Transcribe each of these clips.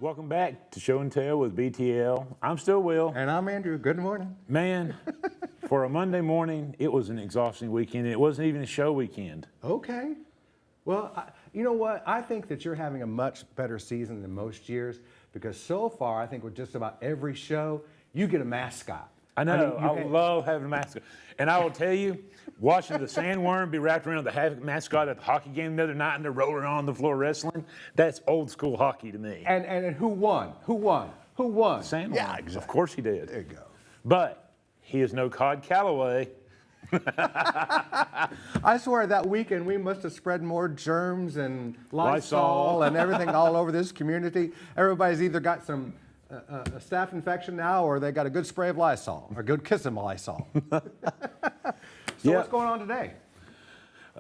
Welcome back to Show and Tell with BTL. I'm still Will. And I'm Andrew. Good morning. Man, for a Monday morning, it was an exhausting weekend. It wasn't even a show weekend. Okay. Well, you know what? I think that you're having a much better season than most years because so far, I think with just about every show, you get a mascot. I know. I love having a mascot. And I will tell you, watching the sandworm be wrapped around the mascot at the hockey game the other night and they're rolling on the floor wrestling, that's old school hockey to me. And who won? Who won? Who won? Sandworm. Yeah, exactly. Of course he did. There you go. But he is no Cod Calloway. I swear that weekend we must have spread more germs and Lysol and everything all over this community. Everybody's either got some a staph infection now or they got a good spray of Lysol or a good kiss of Lysol. So what's going on today?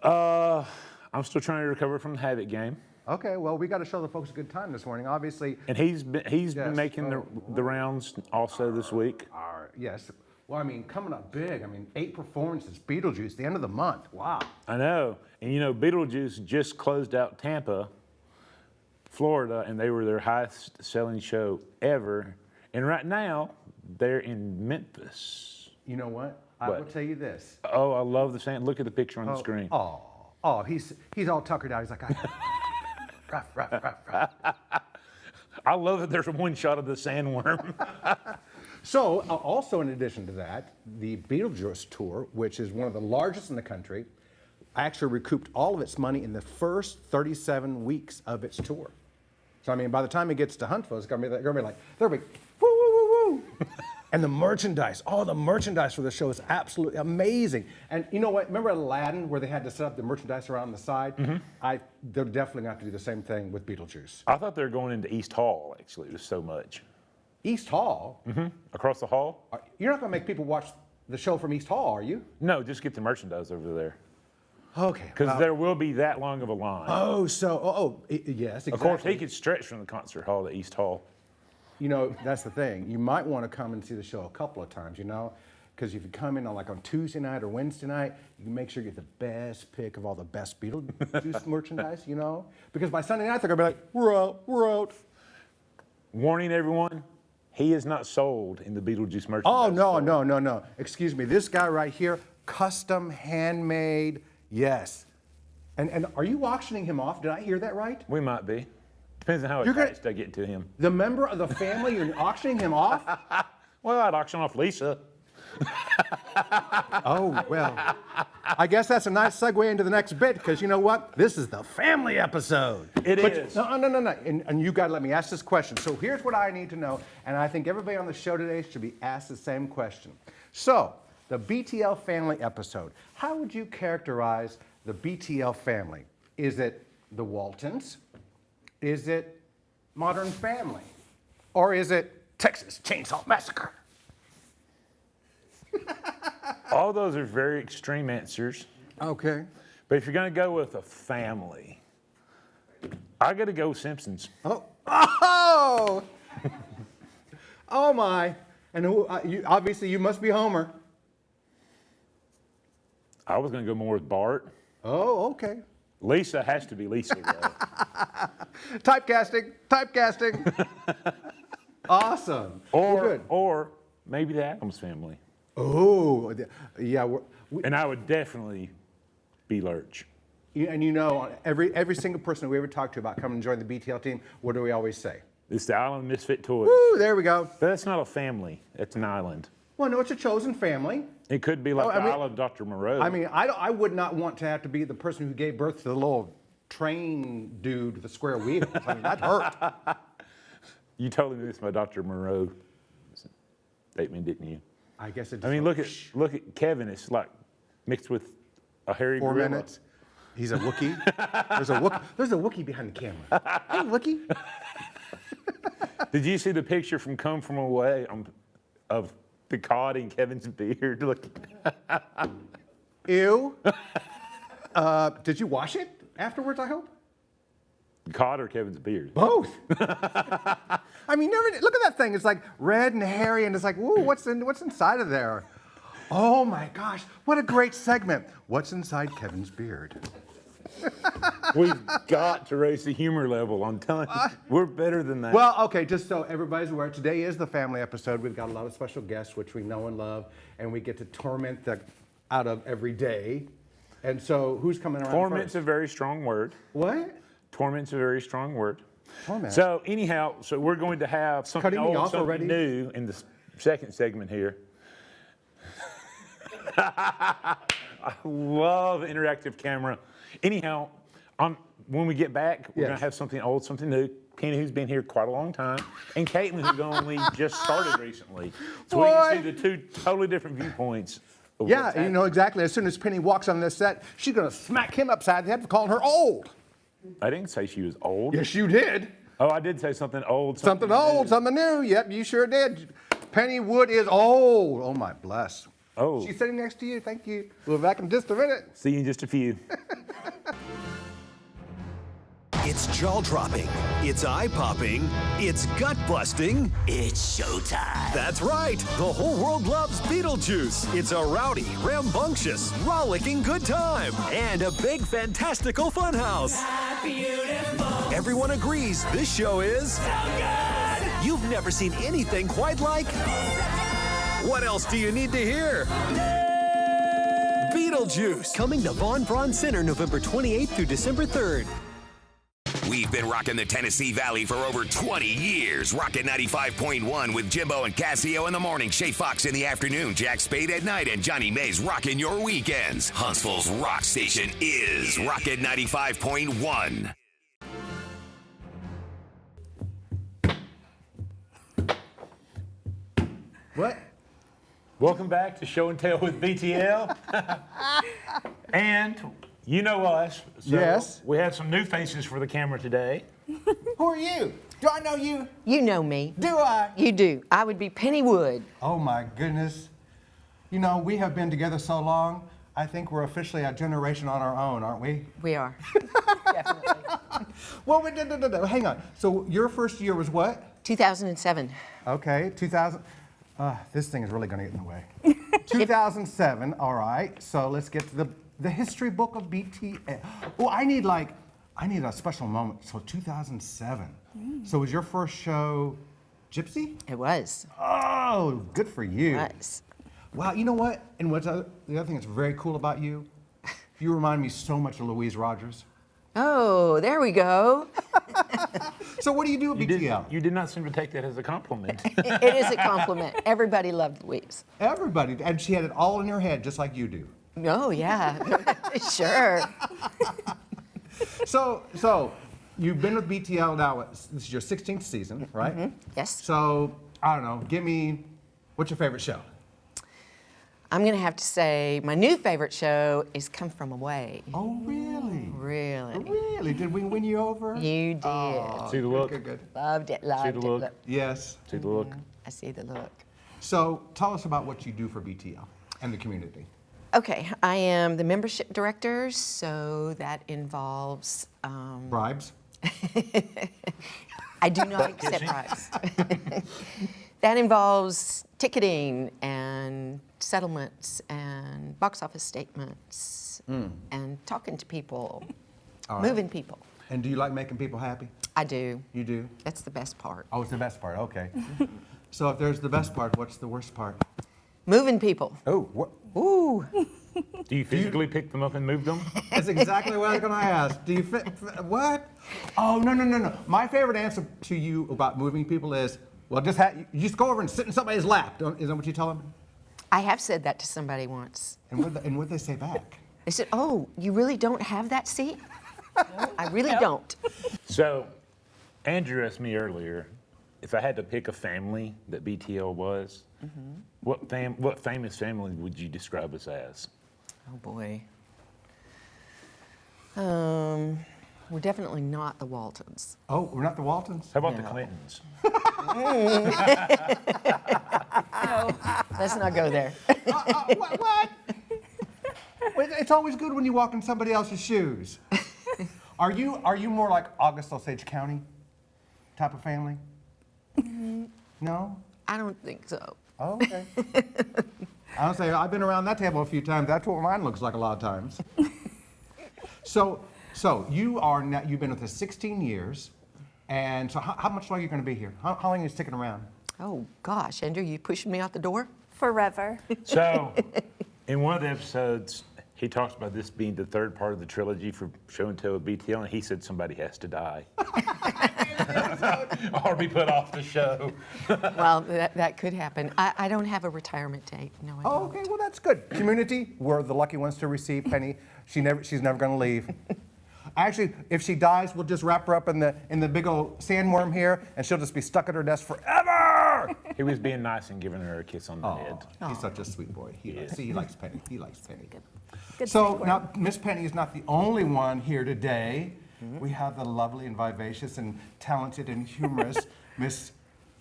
I'm still trying to recover from the Havoc game. Okay, well, we got to show the folks a good time this morning, obviously. And he's been making the rounds also this week. Yes. Well, I mean, coming up big. I mean, 8 performances, Beetlejuice, the end of the month. Wow. I know. And you know, Beetlejuice just closed out Tampa, Florida, and they were their highest selling show ever. And right now, they're in Memphis. You know what? I will tell you this. Oh, I love the sand. Look at the picture on the screen. Oh, he's all tuckered out. He's like, ruff. I love that there's one shot of the sandworm. So, also in addition to that, the Beetlejuice tour, which is one of the largest in the country, actually recouped all of its money in the first 37 weeks of its tour. So, I mean, by the time it gets to Huntsville, it's going to be like, they'll be, woo, woo, woo, woo. And the merchandise, all the merchandise for the show is absolutely amazing. And you know what? Remember Aladdin, where they had to set up the merchandise around the side? Mm-hmm. They're definitely going to have to do the same thing with Beetlejuice. I thought they were going into East Hall, actually. There's so much. East Hall? Mm-hmm. Across the hall? You're not going to make people watch the show from East Hall, are you? No, just get the merchandise over there. Okay. Because there will be that long of a line. Yes, exactly. Of course, he could stretch from the concert hall to East Hall. You know, that's the thing. You might want to come and see the show a couple of times, you know? Because if you come in on Tuesday night or Wednesday night, you can make sure you get the best pick of all the best Beetlejuice merchandise, you know? Because by Sunday night, they're going to be like, we're out. Warning everyone, he is not sold in the Beetlejuice merchandise. Oh, no. Excuse me. This guy right here, custom, handmade, yes. And are you auctioning him off? Did I hear that right? We might be. Depends on how attached I get to him. The member of the family, you're auctioning him off? Well, I'd auction off Lisa. Oh, well, I guess that's a nice segue into the next bit, because you know what? This is the family episode. It is. No. And you got to let me ask this question. So here's what I need to know, and I think everybody on the show today should be asked the same question. So, the BTL family episode. How would you characterize the BTL family? Is it the Waltons? Is it Modern Family? Or is it Texas Chainsaw Massacre? All those are very extreme answers. Okay. But if you're going to go with a family, I got to go Simpsons. Oh my. And obviously you must be Homer. I was going to go more with Bart. Oh, okay. Lisa has to be Lisa, though. Typecasting. Awesome. Or maybe the Addams Family. Oh, yeah. And I would definitely be Lurch. And you know, every single person we ever talked to about coming and joining the BTL team, what do we always say? It's the Island Misfit Toys. Woo, there we go. But that's not a family. That's an island. Well, no, it's a chosen family. It could be like the Isle of Dr. Moreau. I mean, I would not want to have to be the person who gave birth to the little train dude with the square wheels. I mean, that hurt. You totally missed my Dr. Moreau statement, didn't you? I guess it. I mean, look at Kevin. It's like mixed with a hairy gorilla. 4 minutes. He's a Wookiee. There's a Wookiee behind the camera. Hey, Wookiee. Did you see the picture from Come From Away of the cod in Kevin's beard? Look. Ew. Did you wash it afterwards, I hope? Cod or Kevin's beard? Both. I mean, look at that thing. It's like red and hairy, and it's like, ooh, what's inside of there? Oh my gosh, what a great segment. What's inside Kevin's beard? We've got to raise the humor level. I'm telling you, we're better than that. Well, okay, just so everybody's aware, today is the family episode. We've got a lot of special guests, which we know and love, and we get to torment the out of every day. And so, who's coming around Torment's first? a very strong word. What? Torment's a very strong word. Torment? So anyhow, we're going to have something Cutting me old, off something already? new in the second segment here. I love interactive camera. Anyhow, when we get back, we're going to have something old, something new. Penny, who's been here quite a long time, and Caitlin, who's only just started recently. So we can see the two totally different viewpoints. Of what's Yeah, you happening. know exactly. As soon as Penny walks on this set, she's going to smack him upside the head for calling her old. I didn't say she was old. Yes, you did. Oh, I did say something old. Something old, something new. Yep, you sure did. Penny Wood is old. Oh, my bless. Oh. She's sitting next to you. Thank you. We'll be back in just a minute. See you in just a few. It's jaw-dropping, it's eye-popping, it's gut-busting. It's showtime. That's right, the whole world loves Beetlejuice. It's a rowdy, rambunctious, rollicking good time, and a big fantastical funhouse. Beautiful. Everyone agrees this show is So good. You've never seen anything quite like. What else do you need to hear? Beetlejuice, coming to Von Braun Center November 28th through December 3rd. We've been rocking the Tennessee Valley for over 20 years. Rockin' 95.1 with Jimbo and Cassio in the morning, Shay Fox in the afternoon, Jack Spade at night, and Johnny Mays rocking your weekends. Huntsville's rock station is Rockin' 95.1. What? Welcome back to Show and Tell with BTL. And you know us. So Yes. We have some new faces for the camera today. Who are you? Do I know you? You know me. Do I? You do. I would be Penny Wood. Oh my goodness. You know, we have been together so long, I think we're officially a generation on our own, aren't we? We are. Definitely. Well, hang on. So your first year was what? 2007. Okay, 2000. This thing is really going to get in the way. 2007, all right. So let's get to the history book of BTL. Oh, I need a special moment. So 2007. So was your first show Gypsy? It was. Oh, good for you. It was. Wow, you know what? And the other thing that's very cool about you, you remind me so much of Louise Rogers. Oh, there we go. So what do you do at BTL? You did not seem to take that as a compliment. It is a compliment. Everybody loved Louise. Everybody, and she had it all in her head, just like you do. Oh, yeah. Sure. So you've been with BTL now. This is your 16th season, right? Mm-hmm. Yes. So I don't know. What's your favorite show? I'm going to have to say my new favorite show is Come From Away. Oh, really? Really? Really? Did we win you over? You did. See the look? Good. Loved it, loved See it. the look? Look. Yes. See the look? I see the look. So tell us about what you do for BTL and the community. Okay, I am the membership director, so that involves Bribes? I do not accept bribes. That involves ticketing and settlements and box office statements and talking to people, moving people. And do you like making people happy? I do. You do? That's the best part. Oh, it's the best part. Okay. So if there's the best part, what's the worst part? Moving people. Oh, what? Ooh. Do you physically pick them up and move them? That's exactly what I was going to ask. Do you what? Oh, no. My favorite answer to you about moving people is, well, you just go over and sit in somebody's lap. Isn't that what you tell them? I have said that to somebody once. And what'd they say back? They said, "Oh, you really don't have that seat?" No, I really don't. So, Andrew asked me earlier if I had to pick a family that BTL was, what famous family would you describe us as? Oh boy. We're definitely not the Waltons. Oh, we're not the Waltons? How about the No. Clintons? Let's not go there. What? It's always good when you walk in somebody else's shoes. Are you more like August Osage County type of family? No? I don't think so. Oh, okay. I don't say I've been around that table a few times. That's what mine looks like a lot of times. So So you've been with us 16 years, and so how much longer are you going to be here? How long are you sticking around? Oh, gosh, Andrew, you pushing me out the door? Forever. So, in one of the episodes, he talks about this being the third part of the trilogy for Show and Tell with BTL, and he said somebody has to die. Or be put off the show. Well, that could happen. I don't have a retirement date. No, I Oh, don't. okay, well that's good. Community, we're the lucky ones to receive Penny. She's never going to leave. Actually, if she dies, we'll just wrap her up in the big old sandworm here, and she'll just be stuck at her desk forever. He was being nice and giving her a kiss on the Oh, head. he's such a sweet boy. He likes Penny. He likes Penny. Good So sandworm. now, Miss Penny is not the only one here today. We have the lovely and vivacious and talented and humorous Miss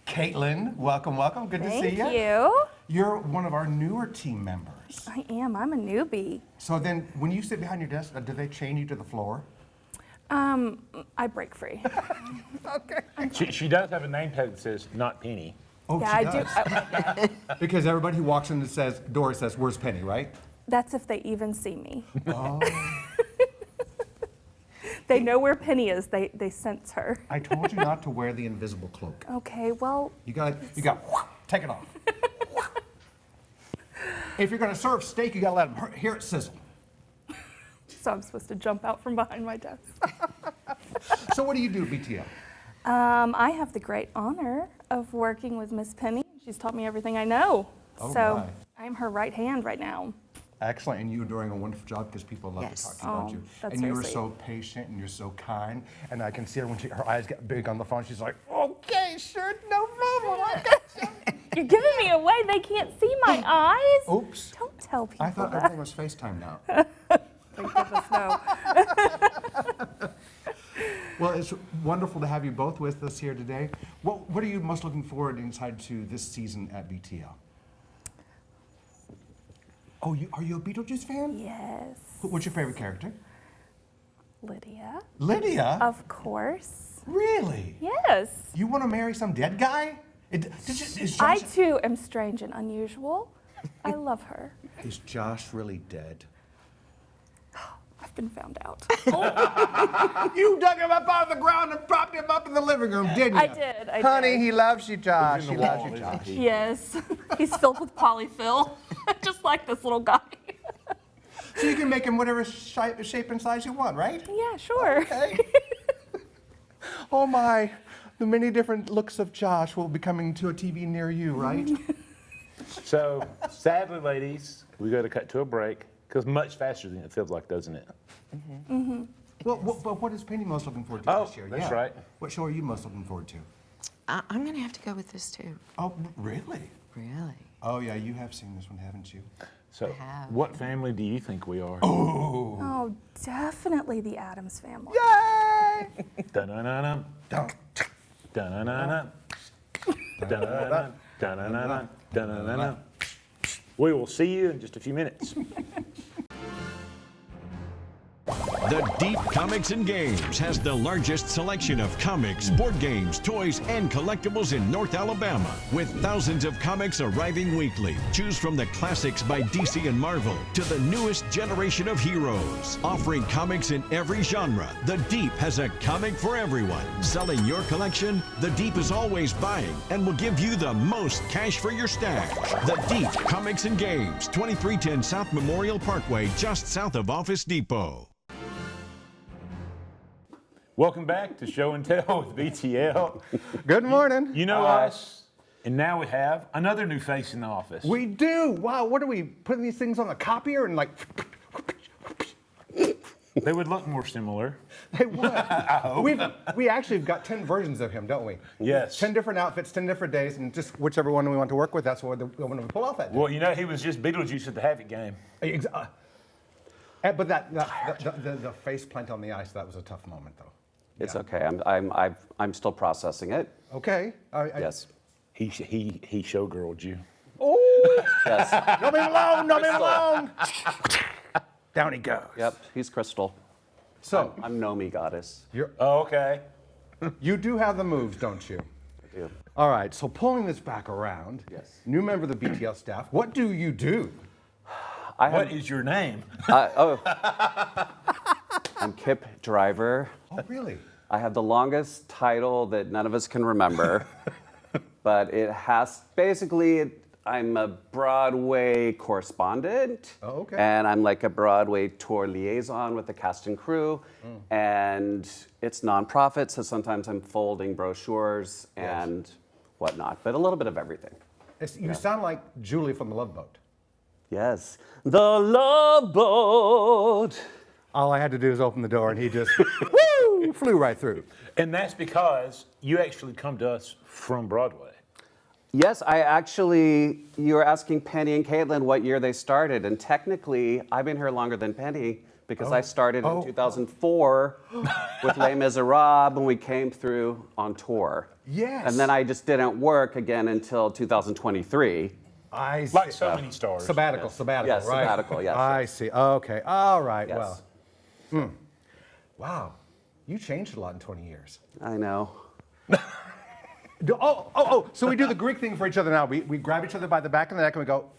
Caitlin. Welcome, welcome. Good to see you. Thank you. You're one of our newer team members. I am. I'm a newbie. So then, when you sit behind your desk, do they chain you to the floor? I break free. She does have a name tag that says, not Penny. Oh, Yeah, she I does. do. Because everybody who walks in and says, Doris says, "Where's Penny?" Right? That's if they even see me. Oh. They know where Penny is. They sense her. I told you not to wear the invisible cloak. Okay, well, You got take it off. If you're gonna serve steak, you gotta let them hear it sizzle. so I'm supposed to jump out from behind my desk. So what do you do at BTL? I have the great honor of working with Miss Penny. She's taught me everything I know. Oh, so my. I'm her right hand right now. Excellent, and you're doing a wonderful job because people love Yes. to talk to you, don't Oh, you? that's And very you're sweet. so patient and you're so kind. And I can see her when her eyes get big on the phone. She's like, "Okay, sure, no problem." I got you." You're giving me away. They can't see my eyes. Oops. Don't tell people I thought that. everything was FaceTime now. Thank goodness, no. Well, it's wonderful to have you both with us here today. What are you most looking forward inside to this season at BTL? Oh, are you a Beetlejuice fan? Yes. What's your favorite character? Lydia. Lydia? Of course. Really? Yes. You want to marry some dead guy? I too am strange and unusual. I love her. Is Josh really dead? I've been found out. You dug him up out of the ground and propped him up in the living room, didn't you? I did. I Honey, did. he loves you, Josh. He's in He the loves wall, you, isn't Josh. he? Yes. He's filled with polyfill, just like this little guy. So you can make him whatever shape and size you want, right? Yeah, sure. Okay. Oh my, the many different looks of Josh will be coming to a TV near you, right? So, sadly, ladies, we got to cut to a break because much faster than it feels like, doesn't it? Well, what is Penny most looking forward to Oh, this year? that's right. What show are you most looking forward to? I'm going to have to go with this too. Oh, really? Really? Oh yeah, you have seen this one, haven't you? So, have. what family do you think we are? Oh, definitely the Addams family. Yay! Da-na-na-na, Dun. da-na-na-na, da-na-na-na, da-na-na-na, da-na-na-na. We will see you in just a few minutes. The Deep Comics and Games has the largest selection of comics, board games, toys, and collectibles in North Alabama. With thousands of comics arriving weekly, choose from the classics by DC and Marvel to the newest generation of heroes. Offering comics in every genre, The Deep has a comic for everyone. Selling your collection, The Deep is always buying and will give you the most cash for your stash. The Deep Comics and Games, 2310 South Memorial Parkway, just south of Office Depot. Welcome back to Show and Tell with BTL. Good morning. You know us, and now we have another new face in the office. We do. Wow, what are we putting these things on a copier and like? They would look more similar. They would. We actually have got 10 versions of him, don't we? Yes. 10 different outfits, 10 different days, and just whichever one we want to work with, that's what the one we pull off that day. Well, you know, he was just Beetlejuice at the Havoc game. But the face plant on the ice, that was a tough moment, though. It's Yeah. okay. I'm still processing it. Okay. Yes. He showgirled you. Oh! Yes. No me alone! No me alone! Down he goes. Yep. He's Crystal. So I'm Nomi Goddess. Oh, okay. you do have the moves, don't you? I do. All right. So pulling this back around. Yes. New member of the BTL staff. What do you do? I What have. is your name? I'm Kip Driver. Oh, really? I have the longest title that none of us can remember, but it has basically, I'm a Broadway correspondent. Oh, okay. And I'm like a Broadway tour liaison with the cast and crew. And it's nonprofit, so sometimes I'm folding brochures and whatnot, but a little bit of everything. You sound like Julie from The Love Boat. Yes. The Love Boat. All I had to do is open the door, and he just woo, flew right through. And that's because you actually come to us from Broadway. Yes, you were asking Penny and Caitlin what year they started, and technically, I've been here longer than Penny because I started in 2004 with Les Miserables, and we came through on tour. Yes. And then I just didn't work again until 2023. I see. Like so many stars. Sabbatical, Yes, right? sabbatical, yes. I see. Okay. All right. Yes. Well. Wow. You changed a lot in 20 years. I know. So we do the Greek thing for each other now. We grab each other by the back of the neck and we go,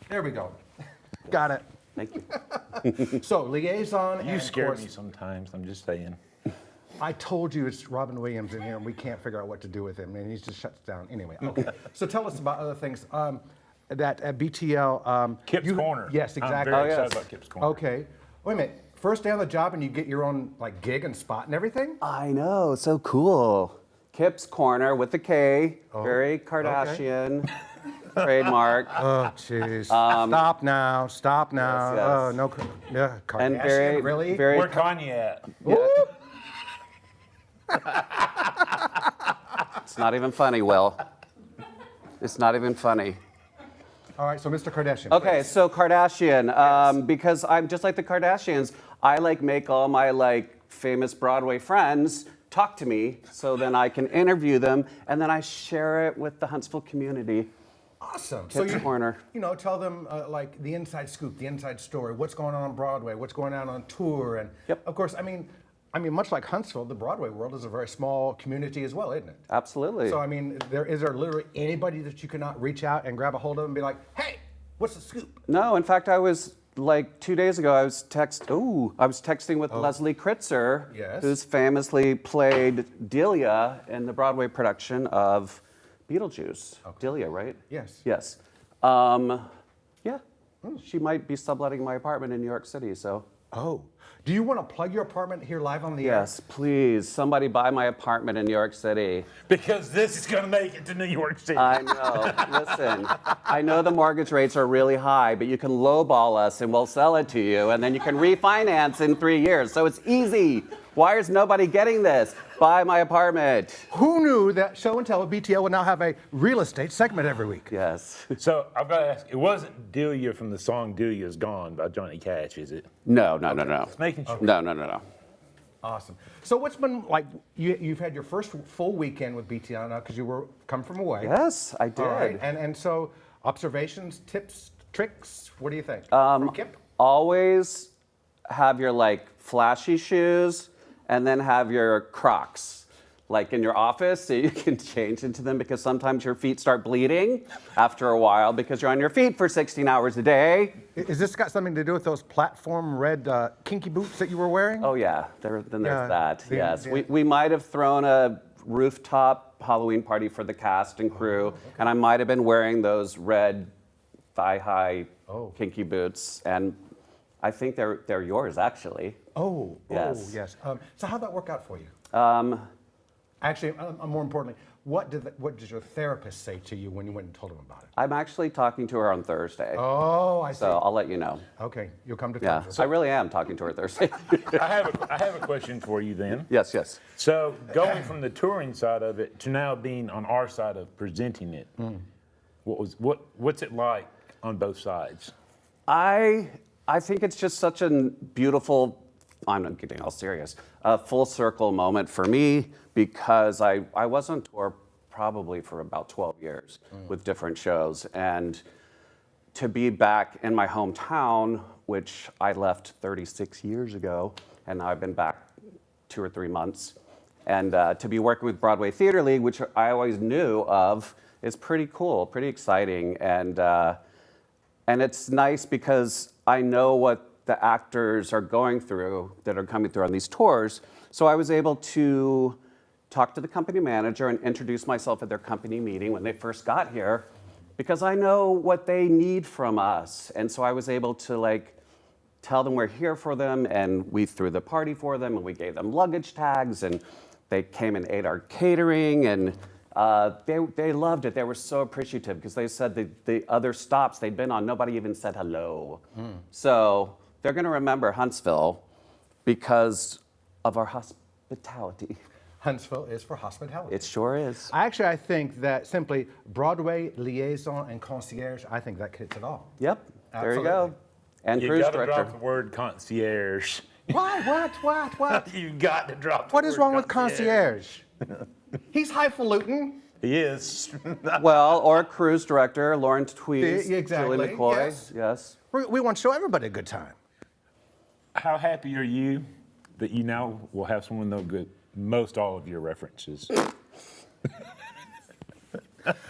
there we go. Got it. Thank you. So liaison You and scare course, me sometimes, I'm just saying. I told you it's Robin Williams in here and we can't figure out what to do with him and he just shuts down. Anyway, okay. So tell us about other things. That at BTL. Kip's Corner. Yes, exactly. I'm very yes. excited about Kip's Corner. Okay. Wait a minute. First day on the job and you get your own like gig and spot and everything? I know, so cool. Kip's Corner with the K, very Kardashian, trademark. Oh, jeez. Stop now. Stop now. Yes, yes. Oh, no. Yeah, Kardashian, And very, really? very. Where Kanye at? It's not even funny, Will. It's not even funny. All right, so Mr. Kardashian. Okay, so Kardashian, because I'm just like the Kardashians, I like make all my like famous Broadway friends talk to me so then I can interview them and then I share it with the Huntsville community. Awesome. Kip's Corner. You know, tell them like the inside scoop, the inside story, what's going on Broadway, what's going on tour, and Yep. of course, I mean, much like Huntsville, the Broadway world is a very small community as well, isn't it? Absolutely. So I mean, is there literally anybody that you cannot reach out and grab a hold of and be like, hey, what's the scoop? No, in fact, I was like 2 days ago, I was texting with Leslie Kritzer, Yes. who's famously played Delia in the Broadway production of Beetlejuice. Delia, right? Yes. Yes. Yeah. She might be subletting my apartment in New York City, so. Oh, do you want to plug your apartment here live on the air? Yes, please. Somebody buy my apartment in New York City. Because this is going to make it to New York City. I know. Listen, I know the mortgage rates are really high, but you can lowball us and we'll sell it to you, and then you can refinance in 3 years. So it's easy. Why is nobody getting this? Buy my apartment. Who knew that Show and Tell with BTL would now have a real estate segment every week? Yes. So I've got to ask, it wasn't Delia from the song Delia's Gone by Johnny Cash, is it? No. Just making sure. No. Awesome. So what's been like? You've had your first full weekend with BTL now because you were come from away. Yes, I did. All right. And so observations, tips, tricks. What do you think? From Kip? Always have your like flashy shoes and then have your Crocs like in your office so you can change into them because sometimes your feet start bleeding after a while because you're on your feet for 16 hours a day. Is this got something to do with those platform red kinky boots that you were wearing? Oh yeah, there's Yeah, that. Yes, the- we might have thrown a rooftop Halloween party for the cast and crew, and I might have been wearing those red thigh-high kinky boots, and I think they're yours actually. Oh, Yes. yes. So how'd that work out for you? Actually, more importantly, what did your therapist say to you when you went and told him about it? I'm actually talking to her on Thursday, Oh, I see. so I'll let you know. Okay, you'll come to Yeah, terms with I it. really am talking to her Thursday. I have a question for you then. Yes. So going from the touring side of it to now being on our side of presenting it, what's it like on both sides? I think it's just such a beautiful, I'm not getting all serious, a full circle moment for me because I was on tour probably for about 12 years with different shows. And to be back in my hometown, which I left 36 years ago, and now I've been back 2 or 3 months, and to be working with Broadway Theater League, which I always knew of, is pretty cool, pretty exciting. And it's nice because I know what the actors are going through that are coming through on these tours. So I was able to talk to the company manager and introduce myself at their company meeting when they first got here, because I know what they need from us. And so I was able to like tell them we're here for them, and we threw the party for them, and we gave them luggage tags, and they came and ate our catering, and they loved it. They were so appreciative because they said the other stops they'd been on, nobody even said hello. So they're going to remember Huntsville because of our hospitality. Huntsville is for hospitality. It sure is. Actually, I think that simply Broadway, liaison, and concierge, I think that hits it all. Yep, there you go. Absolutely. And You cruise got to director. drop the word concierge. What? You got to drop the What word is wrong with concierge? He's highfalutin. He is. Well, or cruise director, Lauren Tweez, Exactly, Julie McCoy. yes. Yes. We want to show everybody a good time. How happy are you that you now will have someone know good most all of your references?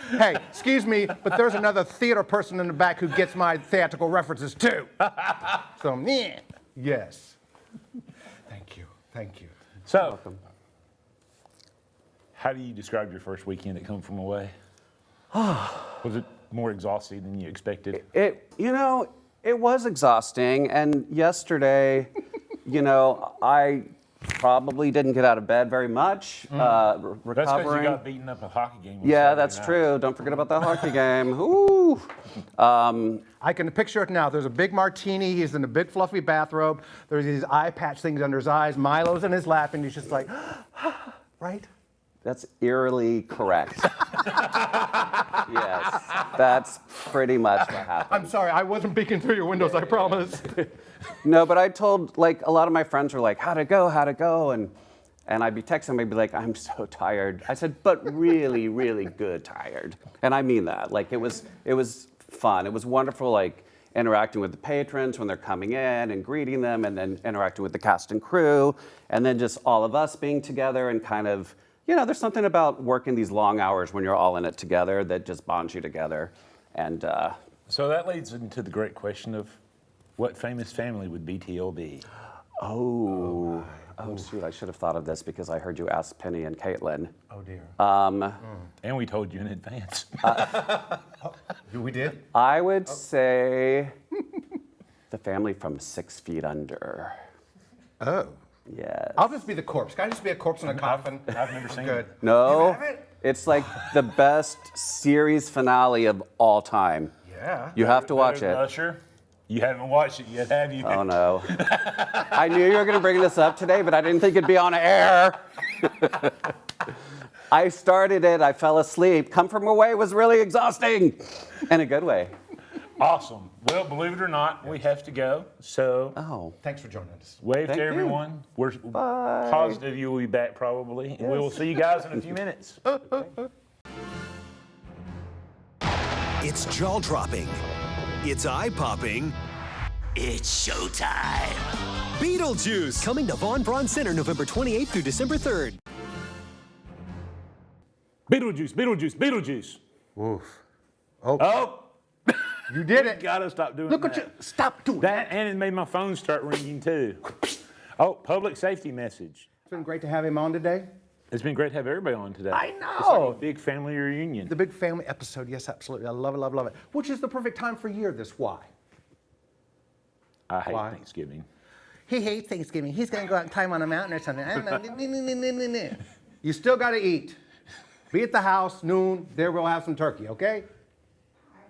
Hey, excuse me, but there's another theater person in the back who gets my theatrical references too. So, man, yes. Thank you. So, how do you describe your first weekend at Come From Away? Was it more exhausting than you expected? It was exhausting. And yesterday, I probably didn't get out of bed very much. That's Recovering. because you got beaten up at a hockey game. on Yeah, Saturday that's night. true. Don't forget about that hockey game. Ooh. I can picture it now. There's a big martini. He's in a big fluffy bathrobe. There's these eye patch things under his eyes. Milo's in his lap, and he's just like, right? That's eerily correct. Yes, that's pretty much what happened. I'm sorry, I wasn't peeking through your windows, I promise. No, but I told, like, a lot of my friends were like, how'd it go? And I'd be texting them, I'd be like, I'm so tired. I said, but really, really good tired. And I mean that. Like, it was fun. It was wonderful, like, interacting with the patrons when they're coming in and greeting them, and then interacting with the cast and crew, and then just all of us being together and kind of, there's something about working these long hours when you're all in it together that just bonds you together. And So that leads into the great question of what famous family would BTL be? oh, shoot, I should have thought of this because I heard you ask Penny and Caitlin. Oh, dear. And we told you in advance. We did? I would say the family from 6 Feet Under. Oh. Yes. I'll just be the corpse. Can I just be a corpse in a coffin? I've never seen Good. it. No, You haven't? it's like the best series finale of all time. Yeah. You have to watch Better than it. Usher? You haven't watched it yet, have you? Oh no. I knew you were going to bring this up today, but I didn't think it'd be on air. I started it, I fell asleep. Come From Away was really exhausting in a good way. Awesome. Well, believe it or not, we have to go. So Oh. Thanks for joining us. wave Thank to you. everyone. We're positive you will be back probably. And we will see you guys in a few minutes. It's jaw dropping. It's eye popping. It's showtime. Beetlejuice coming to Von Braun Center November 28th through December 3rd. Beetlejuice, Beetlejuice, Beetlejuice. Oof. Oh, You did it. gotta stop doing Look that. at you. Stop doing That and it made my phone start ringing too. Oh, public safety message. It's been great to have him on today. It's been great to have everybody on today. I It's like know. a big family reunion. The big family episode, yes, absolutely. I love it, love it, love it. Which is the perfect time for year this. Why? I hate Why? Thanksgiving. He hates Thanksgiving. He's going to go out and climb on a mountain or something. I don't know. You still got to eat. Be at the house, noon. There we'll have some turkey, okay?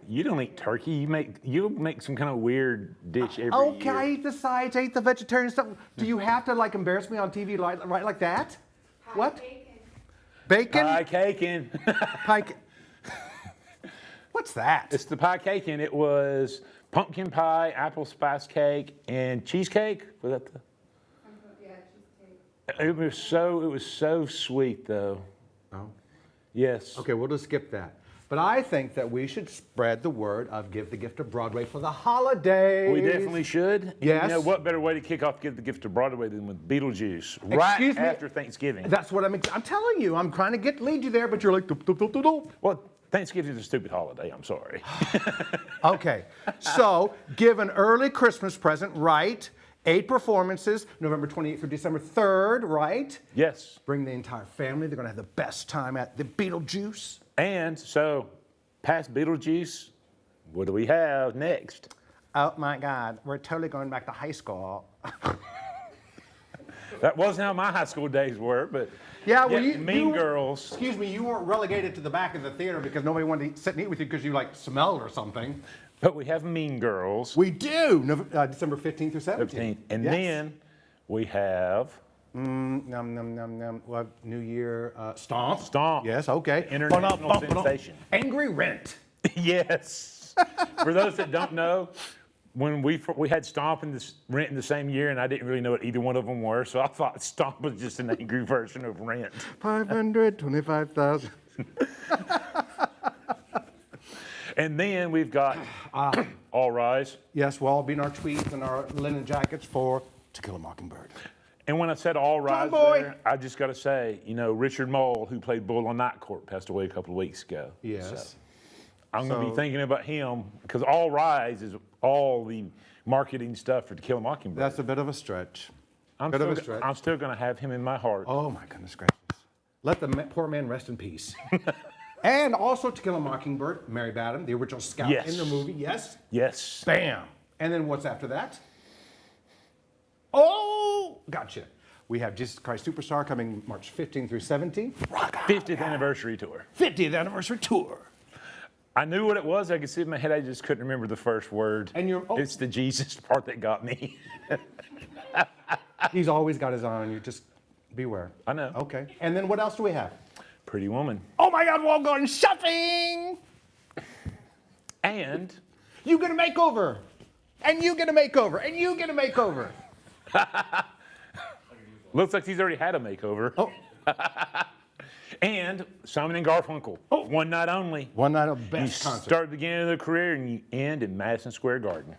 You don't eat turkey. You make some kind of weird dish every Okay, year. I eat the sides. I eat the vegetarian stuff. Do you have to like embarrass me on TV right like that? What? Bacon? Pie caking. Pie What's that? It's the pie caking. It was pumpkin pie, apple spice cake, and cheesecake. Was that the? Yeah, cheesecake. It was so sweet though. Oh. Yes. Okay, we'll just skip that. But I think that we should spread the word of Give the Gift of Broadway for the holidays. We definitely should. And Yes. You know, what better way to kick off Give the Gift of Broadway than with Beetlejuice right Excuse me? after Thanksgiving? That's what I'm telling you. I'm trying to lead you there, but you're like, doop, doop, doop, doop, doop. Well, Thanksgiving is a stupid holiday. I'm sorry. Okay, so give an early Christmas present, right? 8 performances, November 28th through December 3rd, right? Yes. Bring the entire family. They're going to have the best time at the Beetlejuice. And so, past Beetlejuice, what do we have next? Oh my God, we're totally going back to high school. That wasn't how my high school days were, but Yeah, well, Mean Girls. Excuse me, you weren't relegated to the back of the theater because nobody wanted to sit and eat with you because you like smelled or something. But we have Mean Girls. We do, December 15th through 17th. 15th. And Yes. then we have Num, num, num, num. Well, New Year, Stomp. Stomp. Yes, okay. International sensation. Angry Rent. Yes. For those that don't know, when we had Stomp and Rent in the same year, and I didn't really know what either one of them were, so I thought Stomp was just an angry version of Rent. 525,000. And then we've got All Rise. Yes, we'll all be in our tweeds and our linen jackets for To Kill a Mockingbird. And when I said All Rise boy. there, I just got to say, you know, Richard Mole, who played Bull on Night Court, passed away a couple of weeks ago. Yes. So I'm going to So- be thinking about him because All Rise is all the marketing stuff for To Kill a Mockingbird. That's a bit of a stretch. I'm still going to have him in my heart. Oh my goodness gracious. Let the poor man rest in peace. And also To Kill a Mockingbird, Mary Badham, the original scout Yes. in the movie. Yes. Yes. Bam. And then what's after that? Oh, gotcha. We have Jesus Christ Superstar coming March 15th through 17th. 50th anniversary tour. 50th anniversary tour. I knew what it was. I could see it in my head. I just couldn't remember the first word. And you're- oh. It's the Jesus part that got me. He's always got his eye on you. Just beware. I know. Okay. And then what else do we have? Pretty Woman. Oh my God, we're all going shopping. And You get a makeover. And you get a makeover. And you get a makeover. looks like he's already had a makeover. Oh. And Simon and Garfunkel. Oh. One night only. One night of You best concert. start at the beginning of their career and you end in Madison Square Garden.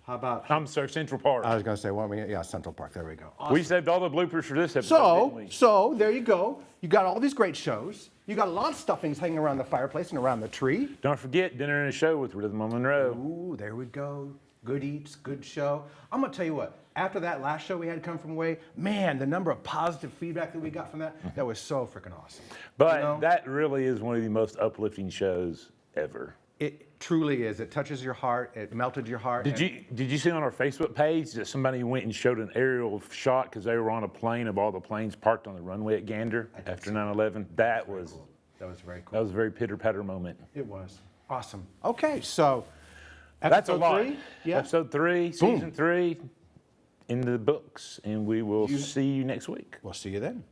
How about? I'm sorry, Central Park. I was going to say, yeah, Central Park. There we go. Awesome. We saved all the bloopers for this episode, didn't we? So there you go. You got all these great shows. You got a lot of stuffings hanging around the fireplace and around the tree. Don't forget Dinner and a Show with Rhythm on Monroe. Ooh, there we go. Good eats, good show. I'm gonna tell you what. After that last show we had Come From Away, man, the number of positive feedback that we got from that was so freaking awesome. But You know? that really is one of the most uplifting shows ever. It truly is. It touches your heart. It melted your heart. Did you see on our Facebook page that somebody went and showed an aerial shot because they were on a plane of all the planes parked on the runway at Gander after 9/11? That was very cool. that was a very pitter-patter moment. It was awesome. Okay, so That's a episode lot. 3. Yeah. Episode 3, season 3, in the books, and we will see you next week. We'll see you then.